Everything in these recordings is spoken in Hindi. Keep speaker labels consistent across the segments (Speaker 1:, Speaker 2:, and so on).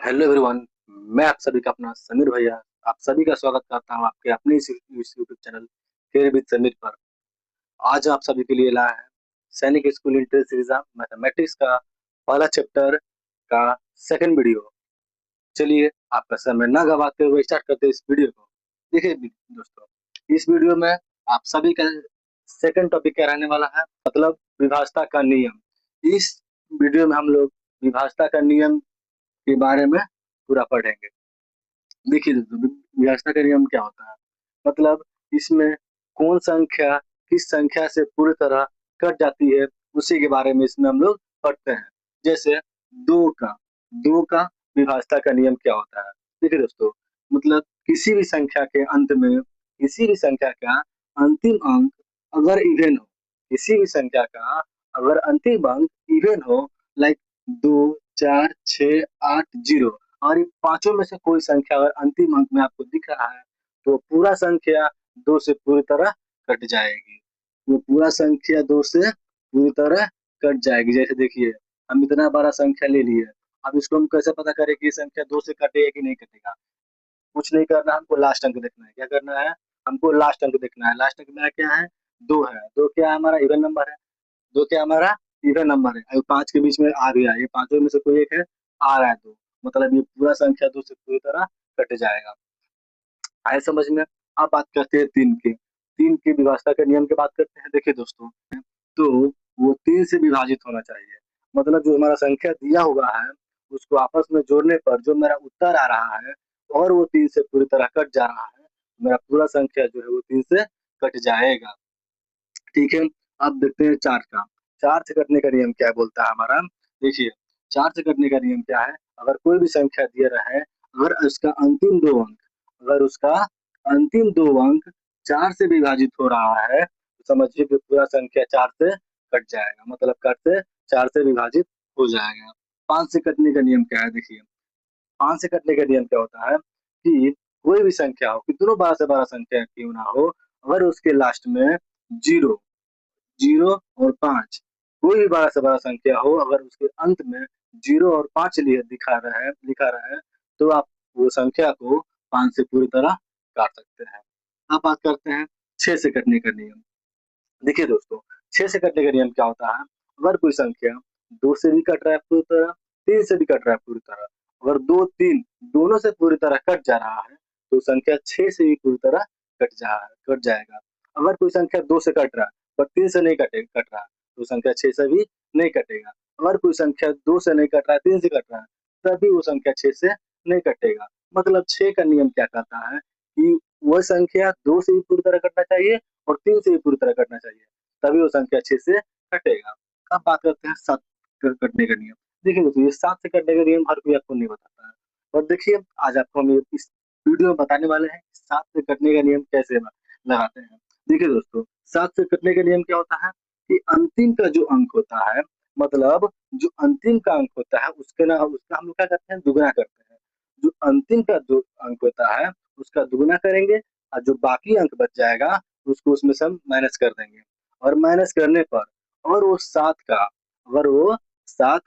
Speaker 1: Hello everyone. मैं आप सभी का अपना समीर भैया आप सभी का स्वागत करता हूं आपके अपने इस YouTube channel care with Sameer पर। आज आप सभी के लिए लाया है सैनिक स्कूल इंट्रेंस एग्जाम मैथमेटिक्स का पहला चैप्टर का सेकंड वीडियो। चलिए आपका समय न गवाते हुए स्टार्ट करते हैं इस वीडियो को। देखिए दोस्तों, इस वीडियो में आप सभी का सेकंड टॉपिक क्या रहने वाला है, मतलब विभाजता का नियम। इस वीडियो में हम लोग विभाजता का नियम के बारे में पूरा पढ़ेंगे। देखिए दोस्तों, विभाजन का नियम क्या होता है, मतलब इसमें कौन संख्या किस संख्या से पूरी तरह कट जाती है उसी के बारे में इसमें हम लोग पढ़ते हैं। जैसे दो का दो का विभाजन का नियम क्या होता है। देखिए दोस्तों, मतलब किसी भी संख्या का अंतिम अंक अगर इवन हो, किसी भी संख्या का अगर अंतिम अंक इवन हो, लाइक 2 4 6 8 0, और इन पांचों में से कोई संख्या अगर अंतिम अंक में आपको दिख रहा है तो पूरा संख्या दो से पूरी तरह कट जाएगी। वो पूरा संख्या दो से पूरी तरह कट जाएगी। जैसे देखिए, हम इतना बड़ा संख्या ले लिए, अब इसको हम कैसे पता करें कि ये संख्या दो से कटेगा कि नहीं कटेगा। कुछ नहीं करना, हमको लास्ट अंक देखना है। क्या करना है, हमको लास्ट अंक देखना है। लास्ट अंक मेरा क्या है, दो है। दो क्या है, हमारा इवन नंबर है। दो क्या हमारा इवन नंबर है। अभी पांच के बीच में आ गया, ये पांचों में से कोई एक है, आ रहा है दो, मतलब ये पूरा संख्या दो से पूरी तरह कट जाएगा। आए समझ में। अब बात करते हैं तीन की विभाजन के नियम की बात करते हैं। देखिए दोस्तों, तो वो तीन से विभाजित होना चाहिए। मतलब जो हमारा संख्या दिया हुआ है उसको आपस में जोड़ने पर जो मेरा उत्तर आ रहा है और वो तीन से पूरी तरह कट जा रहा है, मेरा पूरा संख्या जो है वो तीन से कट जाएगा। ठीक है। अब देखते हैं चार से कटने का नियम क्या बोलता है हमारा। देखिए, चार से कटने का नियम क्या है, अगर कोई भी संख्या दिया रहा है, अगर उसका अंतिम दो अंक चार से विभाजित हो रहा है तो समझिए कि पूरा संख्या चार से कट जाएगा, मतलब कट से चार से विभाजित हो जाएगा। पांच से कटने का नियम क्या है, देखिए, पांच से कटने का नियम क्या होता है कि कोई भी संख्या हो, कितनों बड़ा से बड़ा संख्या क्यों ना हो, अगर उसके लास्ट में जीरो जीरो और पांच, कोई भी बड़ा से बड़ा संख्या हो, अगर उसके अंत में जीरो और पांच लिखा रहा है तो आप वो संख्या को पांच से पूरी तरह काट सकते हैं। अब बात करते हैं छह से कटने का नियम। देखिए दोस्तों, छह से कटने का नियम क्या होता है, अगर कोई संख्या दो से भी कट रहा है पूरी तरह, तीन से भी कट रहा है पूरी तरह, अगर दो तीन दोनों से पूरी तरह कट जा रहा है तो संख्या छह से भी पूरी तरह कट जाएगा। अगर कोई संख्या दो से कट रहा है पर तीन से नहीं कट रहा है तो संख्या छह से भी नहीं कटेगा। अगर कोई संख्या दो से नहीं कट रहा है, तीन से कट रहा है, तभी वो संख्या छह से नहीं कटेगा। मतलब छह का नियम क्या कहता है कि वह संख्या दो से भी पूरी तरह कटना चाहिए और तीन से भी पूरी तरह कटना चाहिए, तभी वो संख्या छह से कटेगा। अब बात करते हैं सात कटने का नियम। देखिए दोस्तों, ये सात से कटने का नियम हर कोई आपको नहीं बताता है, और देखिए आज आपको हम इस वीडियो में बताने वाले हैं कि सात से कटने का नियम कैसे लगाते हैं। देखिए दोस्तों, सात से कटने का नियम क्या होता है कि अंतिम का जो अंक होता है, मतलब जो अंतिम का अंक होता है उसका हम लोग क्या करते हैं, दुगुना करते हैं। जो अंतिम का जो अंक होता है उसका दुगुना करेंगे, और जो बाकी अंक बच जाएगा उसको उसमें से हम माइनस कर देंगे। और माइनस करने पर और वो सात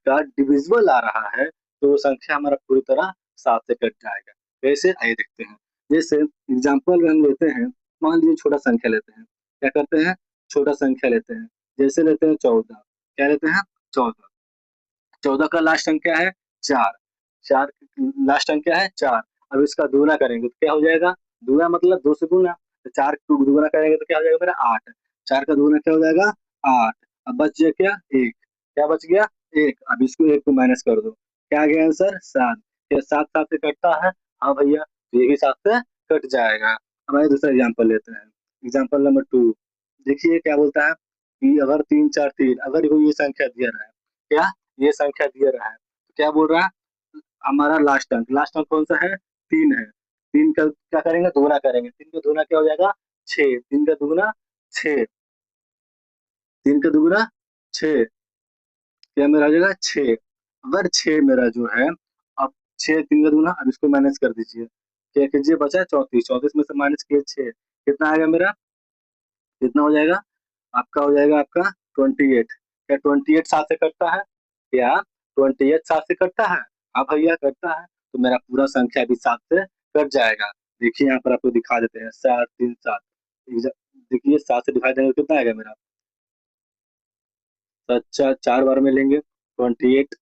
Speaker 1: का डिविजिबल आ रहा है तो वो संख्या हमारा पूरी तरह सात से कट जाएगा। कैसे, आइए देखते हैं। जैसे एग्जाम्पल हम लेते हैं, मान लीजिए छोटा संख्या लेते हैं। क्या करते हैं, छोटा संख्या लेते हैं। जैसे लेते हैं 14। क्या लेते हैं, 14। 14 का लास्ट अंक क्या है, चार। चार लास्ट अंक क्या है, चार। अब इसका दुगुना करेंगे तो क्या हो जाएगा, दुगुना मतलब दो से गुना, तो चार को दुगुना करेंगे तो क्या हो जाएगा मेरा, आठ। चार का दुगुना क्या हो जाएगा, आठ। अब बच गया क्या, एक। क्या बच गया, एक। अब इसको एक को माइनस कर दो, क्या आ गया आंसर, सात। क्या सात सात से कटता है, हाँ भैया, तो ये भी सात से कट जाएगा। अब आइए दूसरा एग्जाम्पल लेते हैं। Example number two. देखिए क्या बोलता है कि अगर तीन चार तीन, अगर कोई ये संख्या दिया रहा है, क्या ये संख्या दिया रहा है तो क्या बोल रहा है, हमारा लास्ट अंक कौन सा है, तीन है। तीन का क्या करेंगे, दोगुना करेंगे। तीन का दोगुना क्या हो जाएगा, छह। तीन का दोगुना छह। तीन का दोगुना छह, क्या मेरा आ जाएगा, छह। अगर छह मेरा जो है, अब छह तीन का दोगुना, अब इसको माइनस कर दीजिए। क्या कीजिए, बचा है 34। 34 में से माइनस किए छह, कितना आएगा मेरा, कितना हो जाएगा, आपका हो जाएगा आपका 28। क्या 28 सात से कटता है, क्या 28 सात से कटता है, हाँ भैया कटता है। तो मेरा पूरा संख्या भी 7 से कट जाएगा। देखिए यहाँ पर आपको दिखा देते हैं 7 3 7। देखिए 7 से डिवाइड करेंगे तो कितना आएगा मेरा? तो अच्छा 4 बार में लेंगे 28।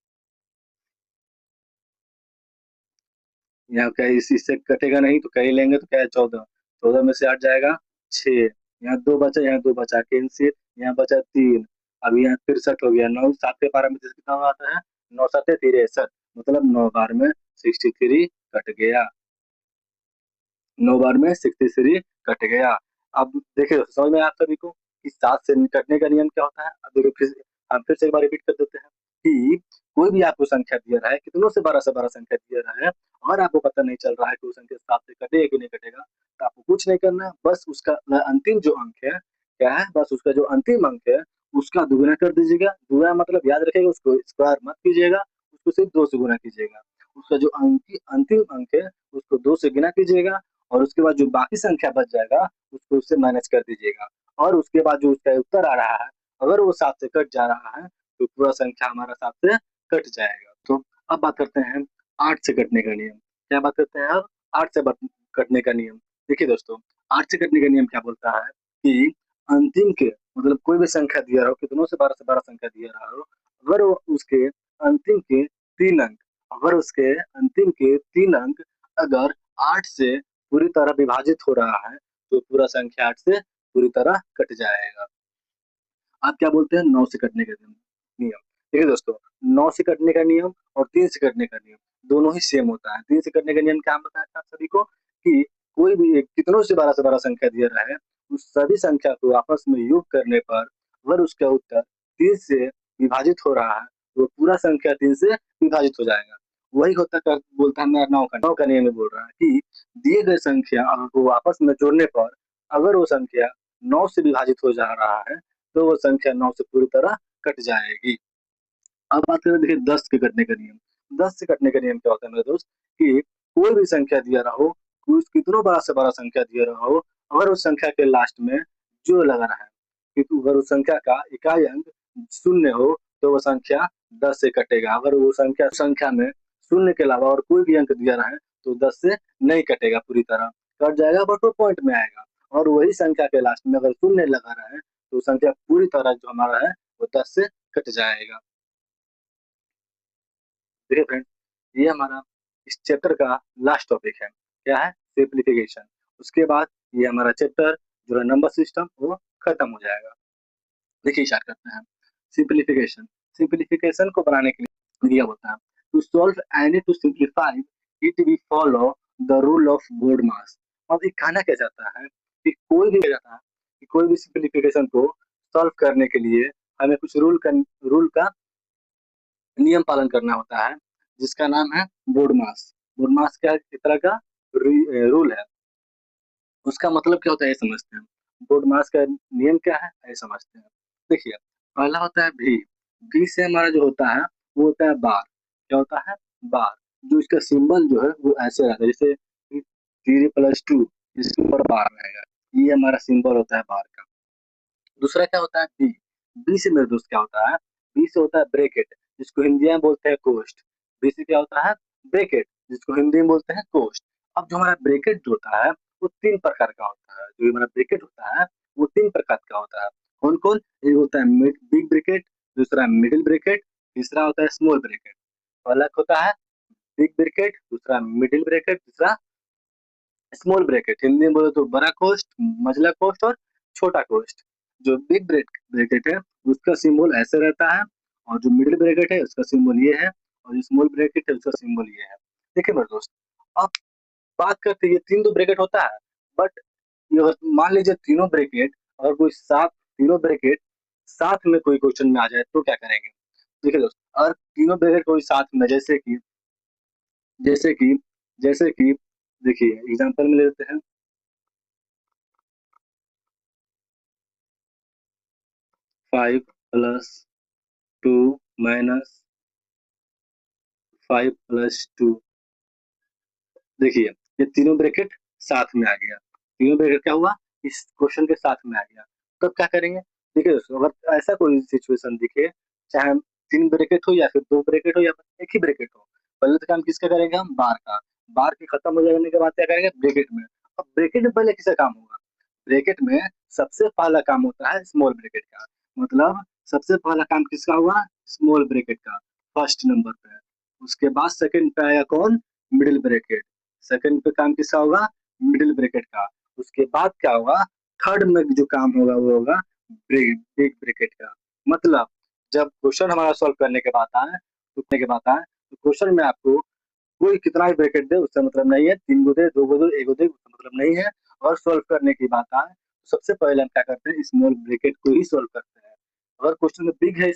Speaker 1: यहाँ क्या इससे कटेगा नहीं तो कहीं लेंगे तो क्या है 14। 14 में से 8 जाएगा 6। यहाँ 2 बचा, यहाँ 2 बचा, कैंसिल। यहाँ बचा 3। अब यहाँ 63 हो गया। 9 7 के बारह में से कितना आता है? 9 7 63, मतलब 9 बार में 63 कट गया। 9 बार में 63 कट गया। अब देखिए समझ में आया आप सभी को कि 7 से कटने का नियम क्या होता है? अब देखिए फिर हम फिर से एक बार रिपीट कर देते हैं कि कोई भी आपको संख्या दिया रहा है, कितनों से बड़ा संख्या दिया रहा है, और आपको पता नहीं चल रहा है कि वो संख्या 7 से कटेगा कि नहीं कटेगा, तो आपको कुछ नहीं करना है, बस उसका अंतिम जो अंक है क्या है, बस उसका जो अंतिम अंक है उसका दुगुना कर दीजिएगा। दुगुना मतलब याद रखिएगा, उसको स्क्वायर मत कीजिएगा, उसको सिर्फ 2 से गुना कीजिएगा। उसका जो अंतिम अंक है उसको 2 से गुना कीजिएगा, और उसके बाद जो बाकी संख्या बच जाएगा उसको उससे माइनस कर दीजिएगा। और उसके बाद जो उसका उत्तर आ रहा है, अगर वो 7 से कट जा रहा है तो पूरा संख्या हमारा 7 से कट जाएगा। तो अब बात करते हैं 8 से कटने का नियम। क्या बात करते हैं अब? 8 से कटने का नियम। देखिए दोस्तों, 8 से कटने का नियम क्या बोलता है कि अंतिम के मतलब कोई भी संख्या दिया रहो, कितनों से बड़ा संख्या दिया रहा हो, अगर वो उसके अंतिम के 3 अंक अगर उसके अंतिम के 3 अंक अगर 8 से पूरी तरह विभाजित हो रहा है तो पूरा संख्या 8 से पूरी तरह कट जाएगा। आप क्या बोलते हैं? 9 से कटने का नियम। देखिए दोस्तों, 9 से कटने का नियम और 3 से कटने का नियम दोनों ही सेम होता है। 3 से कटने का नियम क्या हम बताया था आप सभी को कि कोई भी एक कितनों से बड़ा संख्या दिया रहा है, उस सभी संख्या को आपस में योग करने पर अगर उसका उत्तर 3 से विभाजित हो रहा है तो पूरा संख्या 3 से विभाजित हो जाएगा। वही होता कर बोलता है मेरा 9 का नियम बोल रहा है कि दिए गए संख्या को आपस में जोड़ने पर अगर वो संख्या 9 से विभाजित हो जा रहा है तो वो संख्या 9 से पूरी तरह कट जाएगी। अब बात करें देखिए 10 के कटने का नियम। 10 से कटने का नियम क्या होता है मेरे दोस्त कि कोई भी संख्या दिया रहा हो, उस कितनों बड़ा से बड़ा संख्या दिया रहा हो, अगर उस संख्या के लास्ट में जो लगा रहा है, कि अगर उस संख्या का इकाई अंक शून्य हो तो वो संख्या 10 से कटेगा। अगर वो संख्या में शून्य के अलावा और कोई भी अंक दिया रहा है तो 10 से नहीं कटेगा, पूरी तरह कट जाएगा बट वो पॉइंट में आएगा। और वही संख्या के लास्ट में अगर शून्य लगा रहा है तो संख्या पूरी तरह जो हमारा है वो 10 से कट जाएगा। देखिए फ्रेंड, ये हमारा इस चैप्टर का लास्ट टॉपिक है। क्या है? सिंप्लीफिकेशन। उसके बाद ये हमारा चैप्टर जो है नंबर सिस्टम वो खत्म हो जाएगा। देखिए स्टार्ट करते हैं। सिंप्लीफिकेशन। सिंप्लीफिकेशन को बनाने के लिए दिया होता है to solve any to simplify it we follow the rule of BODMAS. अब ये कहना क्या चाहता है कि कोई भी सिंप्लीफिकेशन को सॉल्व करने के लिए हमें कुछ रूल का नियम पालन करना होता है, जिसका नाम है बोर्डमास। बोर्डमास क्या है? एक तरह का रूल है। उसका मतलब क्या होता है ये समझते हैं। बोर्डमास का नियम क्या है ये समझते हैं। देखिए, पहला होता है भी। भी से हमारा जो होता है वो होता है बार। क्या होता है? बार। जो इसका सिंबल जो है वो ऐसे रहता है, जैसे 3+2 इसके ऊपर बार रहेगा। ये हमारा सिंबल होता है बार का। दूसरा क्या होता है? बी। बी से मेरे दोस्त क्या होता है? बी से होता है ब्रैकेट, जिसको हिंदी में बोलते हैं कोष्ठ। बी से क्या होता है? ब्रैकेट, जिसको हिंदी में बोलते हैं कोष्ठ। अब जो हमारा ब्रैकेट जो होता है वो 3 प्रकार का होता है। जो हमारा ब्रैकेट होता है वो 3 प्रकार का होता है। कौन कौन? एक होता है बिग ब्रैकेट, दूसरा मिडिल ब्रैकेट, तीसरा होता है स्मॉल ब्रैकेट। पहला होता है बिग ब्रैकेट, दूसरा मिडिल ब्रैकेट, तीसरा स्मॉल ब्रैकेट। हिंदी में बोले तो बड़ा कोष्ठ, मझला कोष्ठ और छोटा कोष्ठ। जो बिग ब्रैकेट है उसका सिंबल ऐसे रहता है, और जो मिडिल ब्रैकेट है उसका सिंबल ये है, और जो स्मॉल ब्रैकेट है उसका सिंबल ये है। देखिए मेरे दोस्त, अब बात करते हैं ये 3 तो ब्रैकेट होता है, बट ये अगर मान लीजिए तीनों ब्रैकेट अगर कोई साथ तीनों ब्रैकेट साथ में कोई क्वेश्चन में आ जाए तो क्या करेंगे? देखिए दोस्त, अगर तीनों ब्रैकेट कोई साथ में जैसे कि जैसे कि देखिए एग्जांपल में लेते हैं 5+2 माइनस 5+2। देखिए ये तीनों ब्रैकेट साथ में आ गया। तीनों ब्रैकेट क्या हुआ? इस क्वेश्चन के साथ में आ गया। तब क्या करेंगे? देखिए दोस्तों, अगर ऐसा कोई सिचुएशन दिखे, चाहे 3 ब्रैकेट हो या फिर 2 ब्रैकेट हो या फिर एक ही ब्रैकेट हो, पहले तो काम किसका करेंगे हम, बार का। बार के खत्म हो जाने के बाद क्या करेंगे, ब्रैकेट में। अब ब्रैकेट में पहले किसका काम होगा, ब्रैकेट में सबसे पहला काम होता है स्मॉल ब्रैकेट का। मतलब सबसे पहला काम किसका हुआ, स्मॉल ब्रैकेट का, फर्स्ट नंबर पे। उसके बाद सेकंड पे आया कौन, मिडिल ब्रैकेट। सेकंड पे काम किसका होगा, मिडिल ब्रैकेट का। उसके बाद क्या होगा, थर्ड में जो काम होगा वो होगा बिग ब्रैकेट का। मतलब जब क्वेश्चन हमारा सॉल्व करने के बाद आए, उठने के बाद आए, तो क्वेश्चन में आपको कोई कितना भी ब्रैकेट दे उससे मतलब नहीं है, 3 गो दे, 2 गो दे, 1 गो दे, उससे मतलब नहीं है। और सॉल्व करने की बात आए तो सबसे पहले हम क्या करते हैं, स्मॉल ब्रैकेट को ही सॉल्व करते हैं। अगर क्वेश्चन में बिग है,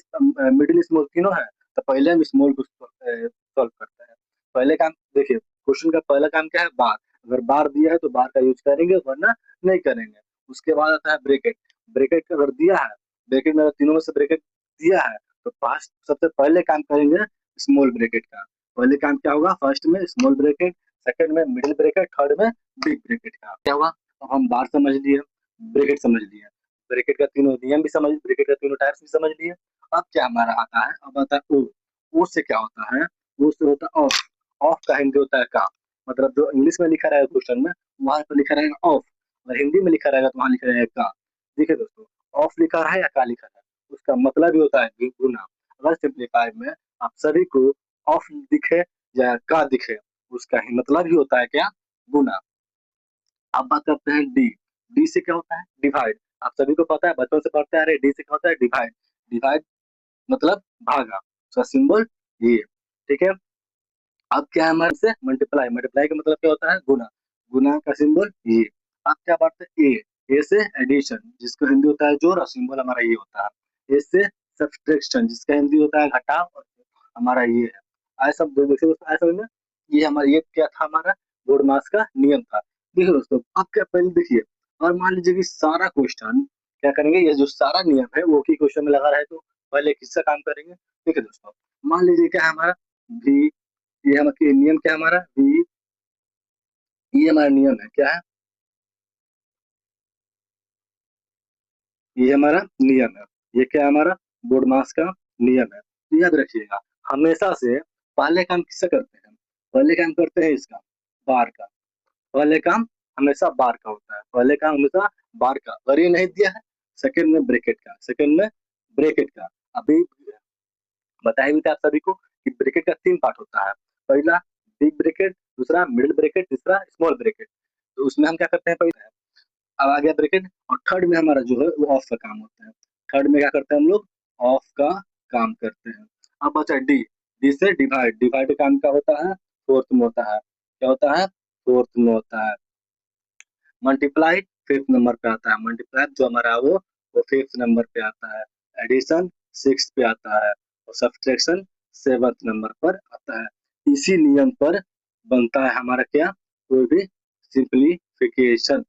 Speaker 1: मिडिल, स्मॉल तीनों है, तो पहले हम स्मॉल को सॉल्व करते हैं। पहले काम देखिए, क्वेश्चन का पहला काम क्या है, बार। अगर बार दिया है तो बार का यूज करेंगे, वरना नहीं करेंगे। उसके बाद आता है ब्रैकेट। ब्रैकेट अगर दिया है, ब्रैकेट में अगर तीनों में से ब्रैकेट दिया है, तो फर्स्ट सबसे पहले काम करेंगे स्मॉल ब्रैकेट का। पहले काम क्या होगा, फर्स्ट में स्मॉल ब्रैकेट, सेकंड में मिडिल ब्रैकेट, थर्ड में बिग ब्रैकेट का क्या हुआ। अब हम बार समझ लिए, ब्रैकेट समझ लिए, ब्रैकेट का तीनों नियम भी समझ, ब्रैकेट का तीनों टाइप्स भी समझ लिए। अब क्या हमारा आता है, अब आता है ओ। ओ से क्या होता है, ओ से होता है ऑफ। ऑफ का हिंदी होता है का। मतलब जो इंग्लिश में लिखा रहेगा क्वेश्चन में, वहां पर लिखा रहेगा ऑफ, और हिंदी में लिखा रहेगा तो वहां लिखा रहेगा का। देखिए दोस्तों, ऑफ लिखा है या का लिखा है, उसका मतलब ही होता है गुना। अगर सिंप्लीफाई में आप सभी को ऑफ दिखे या का दिखे, उसका ही मतलब ही होता है क्या, गुना। अब बात करते हैं डी। डी से क्या होता है, डिवाइड। आप सभी को पता है, बचपन से पढ़ते आ रहे, डी से क्या होता है, डिवाइड। डिवाइड मतलब भागा, उसका सिंबल ये, ठीक है। अब क्या है हमारे से, मल्टीप्लाई। मल्टीप्लाई का मतलब क्या होता है, गुना। गुना का सिंबल ये। अब क्या बात है, ए। ए से एडिशन, जिसका हिंदी होता है जोड़, और सिंबल हमारा ये होता है। ए से सब्सट्रैक्शन, जिसका हिंदी होता है घटाव, और हमारा ये है। आए सब देखिए दोस्तों, आए समझ में। ये हमारा, ये क्या था, हमारा बोर्ड मास का नियम था। देखिए दोस्तों, अब क्या, पहले देखिए, और मान लीजिए कि सारा क्वेश्चन क्या करेंगे, ये जो सारा नियम है वो की क्वेश्चन में लगा रहा है, तो पहले किसका काम करेंगे। देखिए दोस्तों, मान लीजिए क्या है हमारा भी, ये हमारा नियम क्या है, हमारा भी, ये हमारा नियम है, क्या है, ये हमारा नियम है। ये क्या है, हमारा बोर्ड मास का नियम है। तो याद रखिएगा, हमेशा से पहले काम किससे करते हैं, पहले काम करते हैं इसका, बार का। पहले काम हमेशा बार का होता है, पहले काम हमेशा बार का। अगर ये नहीं दिया है, सेकंड में ब्रैकेट का, सेकंड में ब्रैकेट का। अभी बताया भी था आप सभी को कि ब्रैकेट का 3 पार्ट होता है। पहला बिग ब्रैकेट, दूसरा मिडिल ब्रैकेट, तीसरा स्मॉल ब्रैकेट। तो उसमें हम क्या करते हैं, पहले अब आ गया ब्रैकेट, और थर्ड में हमारा जो है वो ऑफ का काम होता है। थर्ड में क्या करते हैं हम लोग, ऑफ का काम करते हैं। अब बचा डी। डी से डिवाइड। डिवाइड का काम क्या होता है, फोर्थ में होता है। क्या होता है, फोर्थ में होता है। मल्टीप्लाई फिफ्थ नंबर पे आता है। मल्टीप्लाई जो हमारा वो फिफ्थ नंबर पे आता है। एडिशन सिक्स पे आता है, और सब्सट्रैक्शन सेवंथ नंबर पर आता है। इसी नियम पर बनता है हमारा क्या, कोई भी सिंप्लीफिकेशन।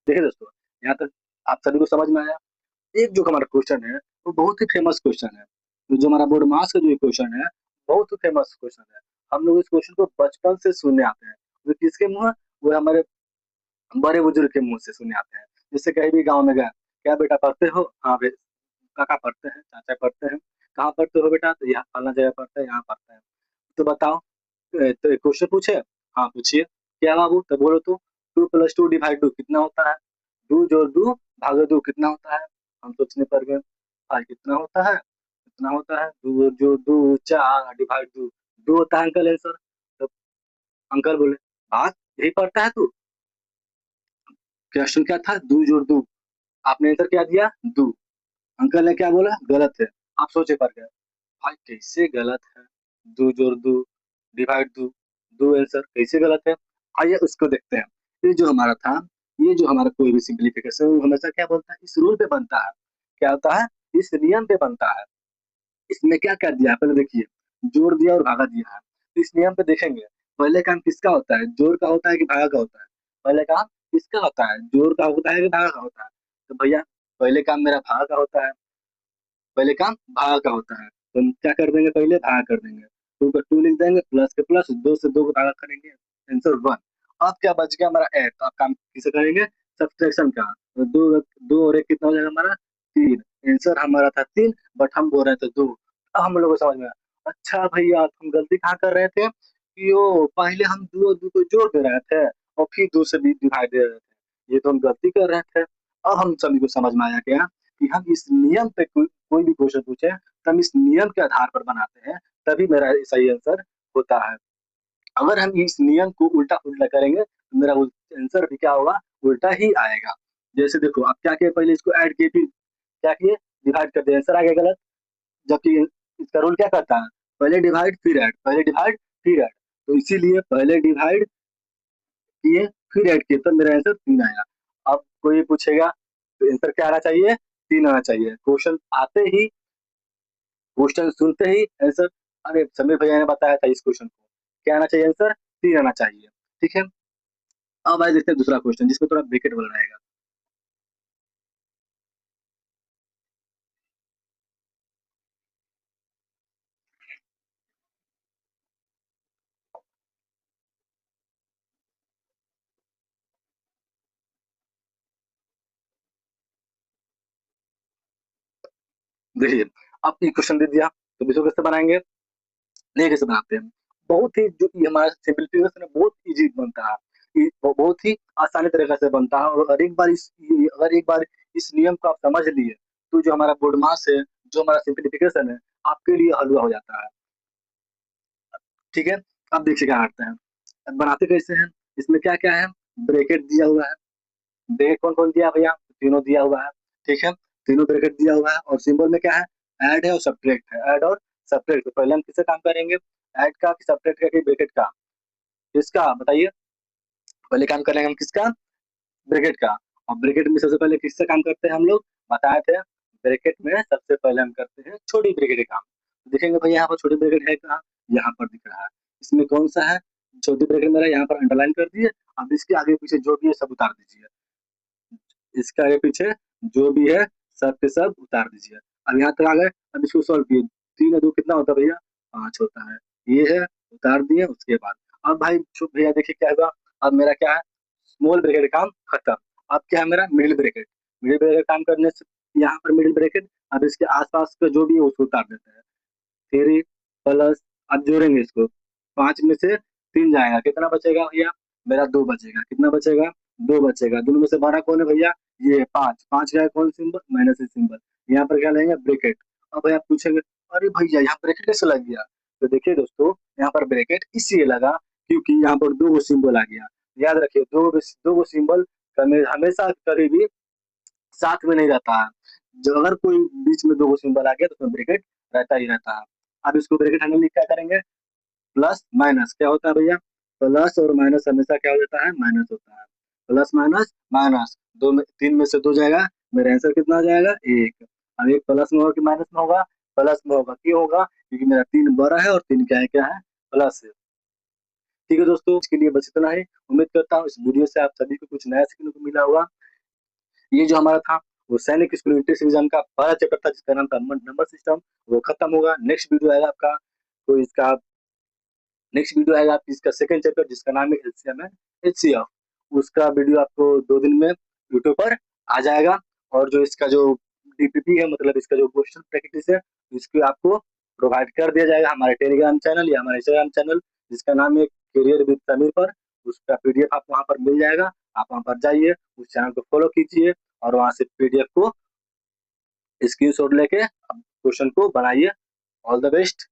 Speaker 1: देखिए दोस्तों, यहाँ तक आप सभी को समझ में आया। एक जो हमारा क्वेश्चन है, वो बहुत ही फेमस क्वेश्चन है। तो जो हमारा बोर्ड मास का जो क्वेश्चन है, बहुत ही फेमस क्वेश्चन है। हम लोग इस क्वेश्चन को बचपन से सुनने आते हैं। वो किसके मुंह, वो हमारे बड़े बुजुर्ग के मुंह से सुने आते हैं। जैसे कहीं भी गांव में गए, क्या बेटा पढ़ते हो, हाँ काका पढ़ते हैं, चाचा पढ़ते हैं। कहाँ पढ़ते हो बेटा, तो यहाँ फलाना जगह पढ़ते हैं, यहाँ पढ़ते हैं। तो बताओ, तो क्वेश्चन पूछे, हाँ पूछिए, क्या बाबू, तो बोलो तो, 2 + 2 / 2 कितना होता है, 2 + 2 कितना होता है। हम सोचने पर गए, भाई कितना होता है, कितना होता है, 2 × 2 = 4 / 2, 2 होता है अंकल आंसर। तो अंकल बोले, बात यही पढ़ता है तू, क्वेश्चन क्या था, 2 × 2। आपने आंसर क्या दिया, 2। अंकल ने क्या बोला, गलत है। आप सोचे पड़ गए, भाई कैसे गलत है, 2 × 2 / 2 दो आंसर कैसे गलत है। आइए उसको देखते हैं। ये जो हमारा था, ये जो हमारा कोई भी सिंप्लीफिकेशन, वो हमेशा क्या बनता है, इस रूल पे बनता है। क्या होता है, इस नियम पे बनता है। इसमें क्या क्या दिया है पहले देखिए, जोड़ दिया और भागा दिया है। तो इस नियम पे देखेंगे, पहले काम किसका होता है, जोड़ का होता है कि भागा का होता है। पहले काम किसका होता है, जोड़ का होता है कि भागा का होता है। तो भैया पहले काम मेरा भागा का होता है, पहले काम भागा का होता है, तो हम क्या कर देंगे, पहले भागा कर देंगे। 2 का 2 लिख देंगे, प्लस के प्लस, 2 से 2 को भागा करेंगे, आंसर 1। अब क्या बच गया हमारा 8, तो अब काम किसे करेंगे, सब्सट्रैक्शन का। तो दो, 2 और 1 कितना हो जाएगा हमारा, 3। आंसर हमारा था 3, बट हम बोल रहे थे 2। अब हम लोग को समझ में आया। अच्छा भैया, तुम गलती कहाँ कर रहे थे कि वो पहले हम दो दो को जोड़ दे रहे थे और फिर दो से भी डिवाइड दे रहे थे, ये तो हम गलती कर रहे थे। अब हम सभी को समझ में आया क्या कि हम इस नियम पे कोई भी क्वेश्चन पूछे तो हम इस नियम के आधार पर बनाते हैं, तभी मेरा सही आंसर होता है। अगर हम इस नियम को उल्टा उल्टा करेंगे तो मेरा आंसर भी क्या होगा, उल्टा ही आएगा। जैसे देखो, आप क्या किए, पहले इसको ऐड किए, फिर क्या किए, डिवाइड कर दिया, आंसर आ गया गलत। जबकि इसका रूल क्या कहता है, पहले डिवाइड फिर ऐड, पहले डिवाइड फिर ऐड। तो इसीलिए पहले डिवाइड किए फिर ऐड किए, तो मेरा आंसर 3 आया। अब कोई पूछेगा तो आंसर क्या आना चाहिए, 3 आना चाहिए। क्वेश्चन आते ही, क्वेश्चन सुनते ही आंसर, अरे समीर भैया ने बताया था इस क्वेश्चन को, क्या आना चाहिए आंसर, 3 आना चाहिए। ठीक है। अब आइए देखते हैं दूसरा क्वेश्चन जिसमें थोड़ा ब्रैकेट वाला रहेगा। देखिए, अब ये क्वेश्चन दे दिया तो इसको कैसे बनाएंगे, नहीं कैसे बनाते हैं। बहुत ही जो ये हमारा सिंपलीफिकेशन है, बहुत इजी बनता है। बहुत ही आसानी तरीके से बनता है। और एक बार अगर एक बार इस नियम को आप समझ लिए तो जो हमारा बोर्ड मास है, जो हमारा सिंपलीफिकेशन है, आपके लिए हलवा हो जाता है। ठीक है। अब देखिए क्या करते हैं, अब बनाते कैसे हैं। इसमें क्या क्या है, ब्रैकेट दिया हुआ है। ब्रैकेट कौन कौन दिया है भैया, तीनों दिया हुआ है। ठीक है, तीनों ब्रैकेट दिया हुआ है और सिंबल में क्या है, ऐड है और सब्ट्रैक्ट है, ऐड और सब्ट्रैक्ट। तो पहले हम किससे काम करेंगे, ऐड का कि सब्ट्रैक्ट का कि ब्रैकेट का, किसका बताइए। पहले काम करेंगे हम किसका, ब्रैकेट का। और ब्रैकेट में सबसे पहले किससे काम करते हैं हम लोग, बताए थे। ब्रैकेट में सबसे पहले हम करते हैं छोटी ब्रैकेट का काम। देखेंगे भैया यहाँ पर छोटी ब्रैकेट है कहाँ, यहाँ पर दिख रहा है। इसमें कौन सा है, छोटी ब्रैकेट मेरा यहाँ पर अंडरलाइन कर दिए। अब इसके आगे पीछे जो भी है सब उतार दीजिए, इसके आगे पीछे जो भी है सब के सब उतार दीजिए। अब यहाँ तक आ गए। अब इसको सॉल्व किए, 3 और 2 कितना होता है भैया, 5 होता है। ये है, उतार दिए। उसके बाद अब भाई चुप भैया, देखिए क्या होगा। अब मेरा क्या है, स्मॉल ब्रैकेट काम खत्म। अब क्या है मेरा, मिडिल ब्रैकेट। मिडिल ब्रैकेट काम करने से यहाँ पर मिडिल ब्रैकेट, अब इसके आसपास का जो भी है उसको उतार देते हैं। 3 प्लस, अब जोड़ेंगे इसको, 5 में से 3 जाएगा, कितना बचेगा भैया, मेरा 2 बचेगा। कितना बचेगा, 2 बचेगा। दोनों में से बड़ा कौन है भैया, ये 5। 5 का है कौन सिंबल, माइनस सिंबल। यहाँ पर क्या लेंगे, ब्रैकेट। अब भैया पूछेंगे, अरे भैया यहाँ ब्रैकेट कैसे लग गया। तो देखिए दोस्तों, यहाँ पर ब्रैकेट इसलिए लगा क्योंकि यहाँ पर 2 सिंबल आ गया। याद रखिए, 2 सिंबल हमेशा कभी भी साथ में नहीं रहता है। जब अगर कोई बीच में 2 सिंबल आ गया तो उसमें ब्रैकेट रहता ही रहता है। अब इसको ब्रैकेट हमें लिख क्या करेंगे, प्लस माइनस क्या होता है भैया, प्लस और माइनस हमेशा क्या हो जाता है, माइनस होता है। प्लस माइनस माइनस, 3 में से 2 जाएगा, मेरा आंसर कितना आ जाएगा, 1। अब 1 प्लस में होगा कि माइनस में होगा, प्लस में होगा। क्यों होगा, क्योंकि मेरा 3 बड़ा है और 3 क्या है प्लस है। ठीक है दोस्तों, इसके लिए बस इतना ही। उम्मीद करता हूँ इस वीडियो से आप सभी को कुछ नया सीखने को मिला होगा। ये जो हमारा था वो सैनिक स्कूल इंट्रेंस एग्जाम का पहला चैप्टर था जिसका नाम था नंबर सिस्टम, वो खत्म होगा। नेक्स्ट वीडियो आएगा आपका, तो इसका नेक्स्ट वीडियो आएगा आपकी इसका सेकंड चैप्टर जिसका नाम है एलसीएम एंड एचसीएफ। उसका वीडियो आपको 2 दिन में यूट्यूब पर आ जाएगा। और जो इसका जो डीपीपी है, मतलब इसका जो क्वेश्चन प्रैक्टिस है, इसको आपको प्रोवाइड कर दिया जाएगा हमारे टेलीग्राम चैनल या हमारे इंस्टाग्राम चैनल जिसका नाम है करियर विद समीर पर। उसका पीडीएफ आपको वहाँ पर मिल जाएगा। आप वहाँ पर जाइए, उस चैनल को फॉलो कीजिए और वहाँ से पीडीएफ को स्क्रीन शॉट लेके क्वेश्चन को बनाइए। All the best.